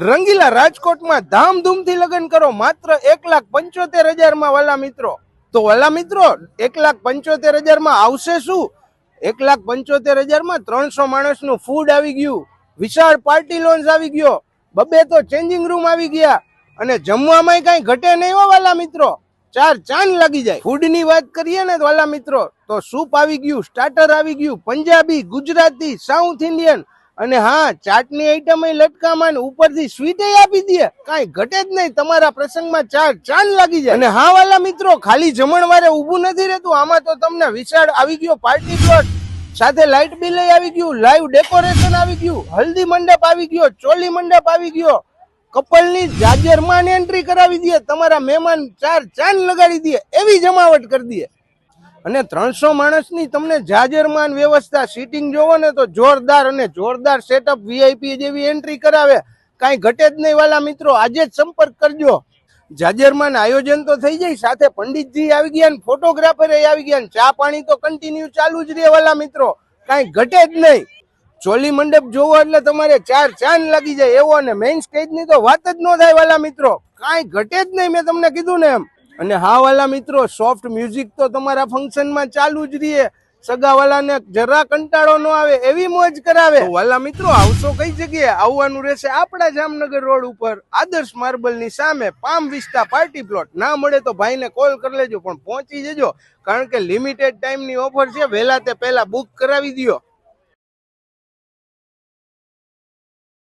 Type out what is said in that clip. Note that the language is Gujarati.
રંગીલા રાજકોટમાં ધામધૂમથી લગ્ન કરો માત્ર 1,75,000 માં વાલા મિત્રો. તો વાલા મિત્રો 1,75,000 માં આવશે શું? 1,75,000 માં 300 માણસનું ફૂડ આવી ગયું, વિશાળ પાર્ટી લોન્જ આવી ગયો, બબે તો ચેન્જિંગ રૂમ આવી ગયા અને જમવામાં કઈ ઘટે નહીં હો વાલા મિત્રો. 4 ચાંદ લાગી જાય. ફૂડ ની વાત કરીએ ને વાલા મિત્રો તો સૂપ આવી ગયું, સ્ટાર્ટર આવી ગયું, પંજાબી, ગુજરાતી, સાઉથ ઇન્ડિયન અને હા ચાટની આઈટમ લટકામાં ઉપરથી સ્વીટ આપી દે. કાંઈ ઘટે જ નહીં. તમારા પ્રસંગમાં 4 ચાંદ લાગી જાય. અને હા વાલા મિત્રો ખાલી જમણવારે ઊભું નથી રહેતું, આમાં તો તમને વિશાળ આવી ગયો પાર્ટી પ્લોટ, સાથે લાઇટ બિલ આવી ગયું, લાઈવ ડેકોરેશન આવી ગયું, હલ્દી મંડપ આવી ગયો, ચોલી મંડપ આવી ગયો, કપલની જાજરમાન એન્ટ્રી કરાવી દે, તમારા મહેમાન 4 ચાંદ લગાડી દે એવી જમાવટ કરી દે. અને 300 માણસની તમને જાજરમાન વ્યવસ્થા, સીટિંગ જોવો ને તો જોરદાર અને જોરદાર સેટઅપ, વીઆઈપી જેવી એન્ટ્રી કરાવે. કાંઈ ઘટે જ નહીં વાલા મિત્રો. આજે જ સંપર્ક કરજો. જાજરમાન આયોજન તો થઈ જાય, સાથે પંડિતજી આવી ગયા ને ફોટોગ્રાફર આવી ગયા ને ચા પાણી તો કન્ટિન્યુ ચાલુ જ રહે વાલા મિત્રો. કાંઈ ઘટે જ નહીં. ચોલી મંડપ જોવો એટલે તમારે 4 ચાંદ લાગી જાય એવો. અને મેઇન સ્ટેજ ની તો વાત જ ન થાય વાલા મિત્રો. કાંઈ ઘટે જ નહીં, મેં તમને કીધું ને એમ. અને હા વાલા મિત્રો સોફ્ટ મ્યુઝિક તો તમારા ફંક્શનમાં ચાલુ જ રહીએ. સગાવાલાને જરા કંટાળો ન આવે એવી મોજ કરાવે. વાલા મિત્રો આવશો કઈ જગ્યાએ? આવવાનું રહેશે આપણા જામનગર રોડ ઉપર આદર્શ માર્બલ ની સામે પામ વિસ્ટા પાર્ટી પ્લોટ. ના મળે તો ભાઈને કોલ કરી લેજો, પણ પહોંચી જજો કારણ કે લિમિટેડ ટાઈમ ની ઓફર છે. વહેલા તે પહેલા બુક કરાવી દો.